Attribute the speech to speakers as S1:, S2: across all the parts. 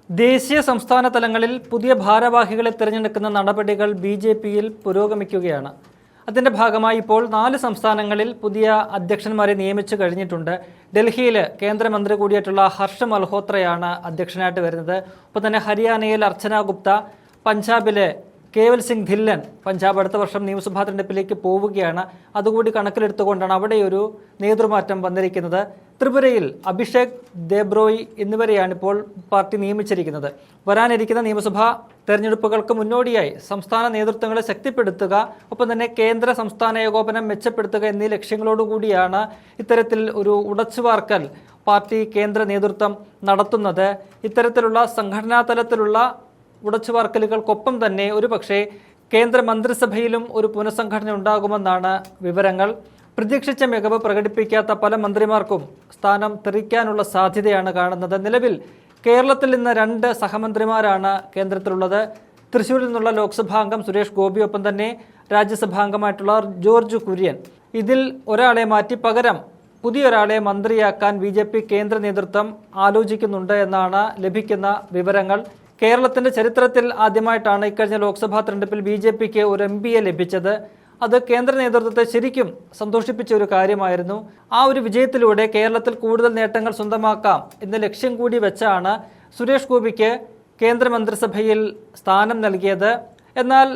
S1: ദേശീയ സംസ്ഥാന തലങ്ങളിൽ പുതിയ ഭാരവാഹികളെ തിരഞ്ഞെടുക്കുന്ന നടപടികൾ ബി.ജെ.പിയിൽ പുരോഗമിക്കുകയാണ്. അതിന്റെ ഭാഗമായി ഇപ്പോൾ 4 സംസ്ഥാനങ്ങളിൽ പുതിയ അധ്യക്ഷന്മാരെ നിയമിച്ചു കഴിഞ്ഞിട്ടുണ്ട്. ഡൽഹിയിൽ കേന്ദ്രമന്ത്രി കൂടിയായിട്ടുള്ള ഹർഷ് മൽഹോത്രയാണ് അധ്യക്ഷനായിട്ട് വരുന്നത്. ഒപ്പം തന്നെ ഹരിയാനയിൽ അർച്ചന ഗുപ്ത, പഞ്ചാബിലെ കേവൽ സിംഗ് ധില്ലൻ പഞ്ചാബ് അടുത്ത വർഷം നിയമസഭാ തെരഞ്ഞെടുപ്പിലേക്ക് പോവുകയാണ്. അതുകൂടി കണക്കിലെടുത്തുകൊണ്ടാണ് അവിടെ ഒരു നേതൃമാറ്റം വന്നിരിക്കുന്നത്. ത്രിപുരയിൽ അഭിഷേക് ദേബ്രോയ് എന്നിവരെയാണ് ഇപ്പോൾ പാർട്ടി നിയമിച്ചിരിക്കുന്നത്. വരാനിരിക്കുന്ന നിയമസഭാ തെരഞ്ഞെടുപ്പുകൾക്ക് മുന്നോടിയായി സംസ്ഥാന നേതൃത്വങ്ങളെ ശക്തിപ്പെടുത്തുക, ഒപ്പം തന്നെ കേന്ദ്ര സംസ്ഥാന ഏകോപനം മെച്ചപ്പെടുത്തുക എന്നീ ലക്ഷ്യങ്ങളോടുകൂടിയാണ് ഇത്തരത്തിൽ ഒരു ഉടച്ചുവാർക്കൽ പാർട്ടി കേന്ദ്ര നേതൃത്വം നടത്തുന്നത്. ഇത്തരത്തിലുള്ള സംഘടനാ തലത്തിലുള്ള ഉടച്ചുവാർക്കലുകൾക്കൊപ്പം തന്നെ ഒരുപക്ഷെ കേന്ദ്ര മന്ത്രിസഭയിലും ഒരു പുനഃസംഘടന ഉണ്ടാകുമെന്നാണ് വിവരങ്ങൾ. പ്രതീക്ഷിച്ച മികവ് പ്രകടിപ്പിക്കാത്ത പല മന്ത്രിമാർക്കും സ്ഥാനം തെറിക്കാനുള്ള സാധ്യതയാണ് കാണുന്നത്. നിലവിൽ കേരളത്തിൽ നിന്ന് 2 സഹമന്ത്രിമാരാണ് കേന്ദ്രത്തിലുള്ളത്. തൃശ്ശൂരിൽ നിന്നുള്ള ലോക്സഭാ അംഗം സുരേഷ് ഗോപി, ഒപ്പം തന്നെ രാജ്യസഭാംഗമായിട്ടുള്ള ജോർജ് കുര്യൻ. ഇതിൽ ഒരാളെ മാറ്റി പകരം പുതിയൊരാളെ മന്ത്രിയാക്കാൻ ബി.ജെ.പി കേന്ദ്ര നേതൃത്വം ആലോചിക്കുന്നുണ്ട് എന്നാണ് ലഭിക്കുന്ന വിവരങ്ങൾ. കേരളത്തിന്റെ ചരിത്രത്തിൽ ആദ്യമായിട്ടാണ് ഇക്കഴിഞ്ഞ ലോക്സഭാ തെരഞ്ഞെടുപ്പിൽ ബി.ജെ.പിക്ക് ഒരു എം.പിയെ ലഭിച്ചത്. അത് കേന്ദ്ര നേതൃത്വത്തെ ശരിക്കും സന്തോഷിപ്പിച്ച ഒരു കാര്യമായിരുന്നു. ആ ഒരു വിജയത്തിലൂടെ കേരളത്തിൽ കൂടുതൽ നേട്ടങ്ങൾ സ്വന്തമാക്കാം എന്ന ലക്ഷ്യം കൂടി വെച്ചാണ് സുരേഷ് ഗോപിക്ക് കേന്ദ്രമന്ത്രിസഭയിൽ സ്ഥാനം നൽകിയത്. എന്നാൽ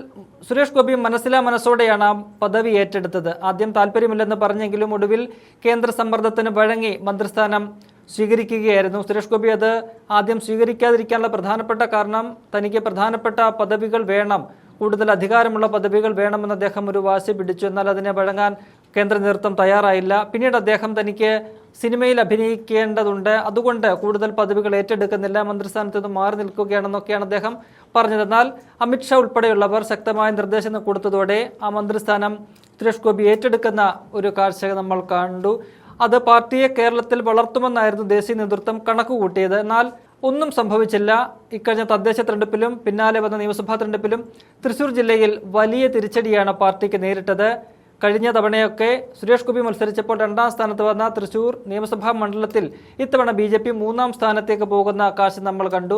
S1: സുരേഷ് ഗോപി മനസ്സോടെയാണ് ആ പദവി ഏറ്റെടുത്തത്. ആദ്യം താല്പര്യമില്ലെന്ന് പറഞ്ഞെങ്കിലും ഒടുവിൽ കേന്ദ്ര സമ്മർദ്ദത്തിന് വഴങ്ങി മന്ത്രിസ്ഥാനം സ്വീകരിക്കുകയായിരുന്നു. സുരേഷ് ഗോപി അത് ആദ്യം സ്വീകരിക്കാതിരിക്കാനുള്ള പ്രധാനപ്പെട്ട കാരണം തനിക്ക് പ്രധാനപ്പെട്ട പദവികൾ വേണം, കൂടുതൽ അധികാരമുള്ള പദവികൾ വേണമെന്ന് അദ്ദേഹം ഒരു വാശി പിടിച്ചു. എന്നാൽ അതിനെ വഴങ്ങാൻ കേന്ദ്ര നേതൃത്വം തയ്യാറായില്ല. പിന്നീട് അദ്ദേഹം തനിക്ക് സിനിമയിൽ അഭിനയിക്കേണ്ടതുണ്ട്, അതുകൊണ്ട് കൂടുതൽ പദവികൾ ഏറ്റെടുക്കുന്നില്ല, മന്ത്രിസ്ഥാനത്ത് നിന്ന് മാറി നിൽക്കുകയാണെന്നൊക്കെയാണ് അദ്ദേഹം പറഞ്ഞത്. എന്നാൽ അമിത്ഷാ ഉൾപ്പെടെയുള്ളവർ ശക്തമായ നിർദ്ദേശം കൊടുത്തതോടെ ആ മന്ത്രിസ്ഥാനം സുരേഷ് ഗോപി ഏറ്റെടുക്കുന്ന ഒരു കാഴ്ച നമ്മൾ കണ്ടു. അത് പാർട്ടിയെ കേരളത്തിൽ വളർത്തുമെന്നായിരുന്നു ദേശീയ നേതൃത്വം കണക്കുകൂട്ടിയത്. എന്നാൽ ഒന്നും സംഭവിച്ചില്ല. ഇക്കഴിഞ്ഞ തദ്ദേശ തെരഞ്ഞെടുപ്പിലും പിന്നാലെ വന്ന നിയമസഭാ തെരഞ്ഞെടുപ്പിലും തൃശ്ശൂർ ജില്ലയിൽ വലിയ തിരിച്ചടിയാണ് പാർട്ടിക്ക് നേരിട്ടത്. കഴിഞ്ഞ തവണയൊക്കെ സുരേഷ് ഗോപി മത്സരിച്ചപ്പോൾ 2ാം സ്ഥാനത്ത് വന്ന തൃശ്ശൂർ നിയമസഭാ മണ്ഡലത്തിൽ ഇത്തവണ ബി.ജെ.പി 3ാം സ്ഥാനത്തേക്ക് പോകുന്ന കാഴ്ച നമ്മൾ കണ്ടു.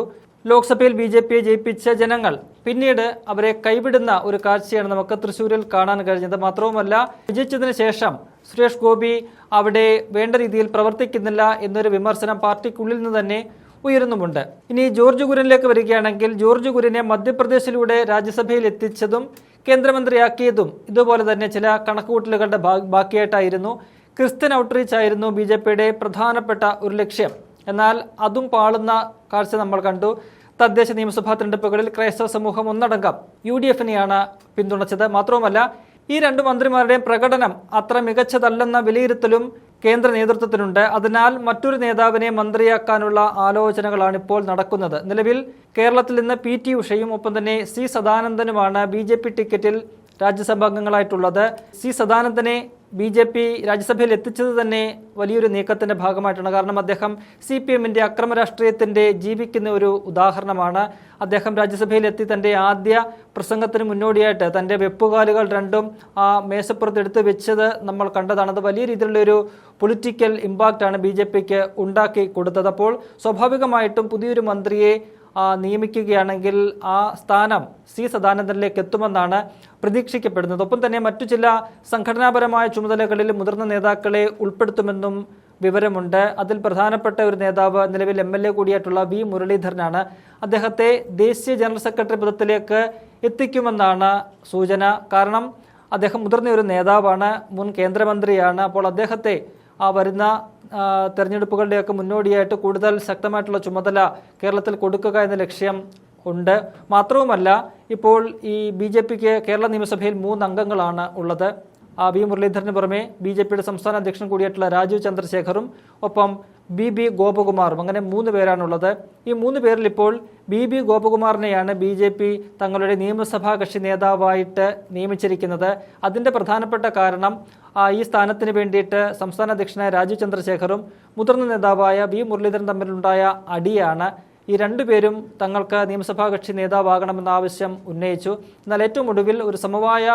S1: ലോക്സഭയിൽ ബി.ജെ.പിയെ ജയിപ്പിച്ച ജനങ്ങൾ പിന്നീട് അവരെ കൈവിടുന്ന ഒരു കാഴ്ചയാണ് നമുക്ക് തൃശ്ശൂരിൽ കാണാൻ കഴിഞ്ഞത്. മാത്രവുമല്ല, വിജയിച്ചതിന് ശേഷം സുരേഷ് ഗോപി അവിടെ വേണ്ട രീതിയിൽ പ്രവർത്തിക്കുന്നില്ല എന്നൊരു വിമർശനം പാർട്ടിക്കുള്ളിൽ നിന്ന് തന്നെ ഉയരുന്നുമുണ്ട്. ഇനി ജോർജ് കുര്യനിലേക്ക് വരികയാണെങ്കിൽ, ജോർജ് കുര്യനെ മധ്യപ്രദേശിലൂടെ രാജ്യസഭയിൽ എത്തിച്ചതും കേന്ദ്രമന്ത്രിയാക്കിയതും ഇതുപോലെ തന്നെ ചില കണക്കുകൂട്ടലുകളുടെ ബാക്കിയായിട്ടായിരുന്നു. ക്രിസ്ത്യൻ ഔട്ട്റീച്ച് ആയിരുന്നു ബി.ജെ.പിയുടെ പ്രധാനപ്പെട്ട ഒരു ലക്ഷ്യം. എന്നാൽ അതും പാളുന്ന കാഴ്ച നമ്മൾ കണ്ടു. തദ്ദേശ നിയമസഭാ തെരഞ്ഞെടുപ്പുകളിൽ ക്രൈസ്തവ സമൂഹം ഒന്നടങ്കം UDFനെയാണ് പിന്തുണച്ചത്. മാത്രവുമല്ല, ഈ 2 മന്ത്രിമാരുടെയും പ്രകടനം അത്ര മികച്ചതല്ലെന്ന വിലയിരുത്തലും കേന്ദ്ര നേതൃത്വത്തിനുണ്ട്. അതിനാൽ മറ്റൊരു നേതാവിനെ മന്ത്രിയാക്കാനുള്ള ആലോചനകളാണ് ഇപ്പോൾ നടക്കുന്നത്. നിലവിൽ കേരളത്തിൽ നിന്ന് PT ഉഷയും ഒപ്പം തന്നെ C സദാനന്ദനുമാണ് ബി.ജെ.പി ടിക്കറ്റിൽ രാജ്യസഭാംഗങ്ങളായിട്ടുള്ളത്. C സദാനന്ദനെ ബി.ജെ.പി രാജ്യസഭയിൽ എത്തിച്ചത് തന്നെ വലിയൊരു നീക്കത്തിന്റെ ഭാഗമായിട്ടാണ്. കാരണം അദ്ദേഹം CPMന്റെ അക്രമ രാഷ്ട്രീയത്തിന്റെ ജീവിക്കുന്ന ഒരു ഉദാഹരണമാണ്. അദ്ദേഹം രാജ്യസഭയിൽ എത്തി തന്റെ ആദ്യ പ്രസംഗത്തിന് മുന്നോടിയായിട്ട് തന്റെ വെപ്പുകാലുകൾ 2ഉം ആ മേശപ്പുറത്ത് എടുത്ത് വെച്ചത് നമ്മൾ കണ്ടതാണ്. അത് വലിയ രീതിയിലുള്ളൊരു പൊളിറ്റിക്കൽ ഇമ്പാക്റ്റാണ് ബി.ജെ.പിക്ക് ഉണ്ടാക്കി കൊടുത്തത്. അപ്പോൾ സ്വാഭാവികമായിട്ടും പുതിയൊരു മന്ത്രിയെ നിയമിക്കുകയാണെങ്കിൽ ആ സ്ഥാനം C സദാനന്ദനിലേക്ക് എത്തുമെന്നാണ് പ്രതീക്ഷിക്കപ്പെടുന്നത്. ഒപ്പം തന്നെ മറ്റു ചില സംഘടനാപരമായ ചുമതലകളിൽ മുതിർന്ന നേതാക്കളെ ഉൾപ്പെടുത്തുമെന്നും വിവരമുണ്ട്. അതിൽ പ്രധാനപ്പെട്ട ഒരു നേതാവ് നിലവിൽ MLA കൂടിയായിട്ടുള്ള V മുരളീധരനാണ്. അദ്ദേഹത്തെ ദേശീയ ജനറൽ സെക്രട്ടറി പദത്തിലേക്ക് എത്തിക്കുമെന്നാണ് സൂചന. കാരണം അദ്ദേഹം മുതിർന്ന ഒരു നേതാവാണ്, മുൻ കേന്ദ്രമന്ത്രിയാണ്. അപ്പോൾ അദ്ദേഹത്തെ വരുന്ന തെരഞ്ഞെടുപ്പുകളുടെയൊക്കെ മുന്നോടിയായിട്ട് കൂടുതൽ ശക്തമായിട്ടുള്ള ചുമതല കേരളത്തിൽ കൊടുക്കുക എന്ന ലക്ഷ്യം ഉണ്ട്. മാത്രവുമല്ല, ഇപ്പോൾ ഈ ബി.ജെ.പിക്ക് കേരള നിയമസഭയിൽ 3 അംഗങ്ങളാണ് ഉള്ളത്. V മുരളീധരന് പുറമെ ബി.ജെ.പിയുടെ സംസ്ഥാന അധ്യക്ഷൻ കൂടിയായിട്ടുള്ള രാജീവ് ചന്ദ്രശേഖറും ഒപ്പം B.B. ഗോപകുമാറും, അങ്ങനെ 3 പേരാണുള്ളത്. ഈ 3 പേരിൽ ഇപ്പോൾ B.B. ഗോപകുമാറിനെയാണ് ബി.ജെ.പി തങ്ങളുടെ നിയമസഭാ കക്ഷി നേതാവായിട്ട് നിയമിച്ചിരിക്കുന്നത്. അതിൻ്റെ പ്രധാനപ്പെട്ട കാരണം ഈ സ്ഥാനത്തിന് വേണ്ടിയിട്ട് സംസ്ഥാന അധ്യക്ഷനായ രാജീവ് ചന്ദ്രശേഖറും മുതിർന്ന നേതാവായ V മുരളീധരൻ തമ്മിലുണ്ടായ അടിയാണ്. ഈ 2 പേരും തങ്ങൾക്ക് നിയമസഭാ കക്ഷി നേതാവാകണമെന്ന ആവശ്യം ഉന്നയിച്ചു. എന്നാൽ ഏറ്റവും ഒടുവിൽ ഒരു സമവായ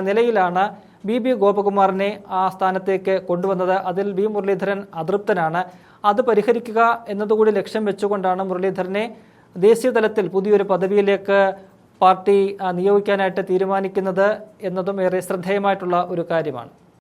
S1: നിലയിലാണ് B.B. ഗോപകുമാറിനെ ആ സ്ഥാനത്തേക്ക് കൊണ്ടുവന്നത്. അതിൽ V മുരളീധരൻ അതൃപ്തനാണ്. അത് പരിഹരിക്കുക എന്നതുകൂടി ലക്ഷ്യം വെച്ചുകൊണ്ടാണ് മുരളീധരനെ ദേശീയ തലത്തിൽ പുതിയൊരു പദവിയിലേക്ക് പാർട്ടി നിയോഗിക്കാനായിട്ട് തീരുമാനിക്കുന്നത് എന്നതും ഏറെ ശ്രദ്ധേയമായിട്ടുള്ള ഒരു കാര്യമാണ്.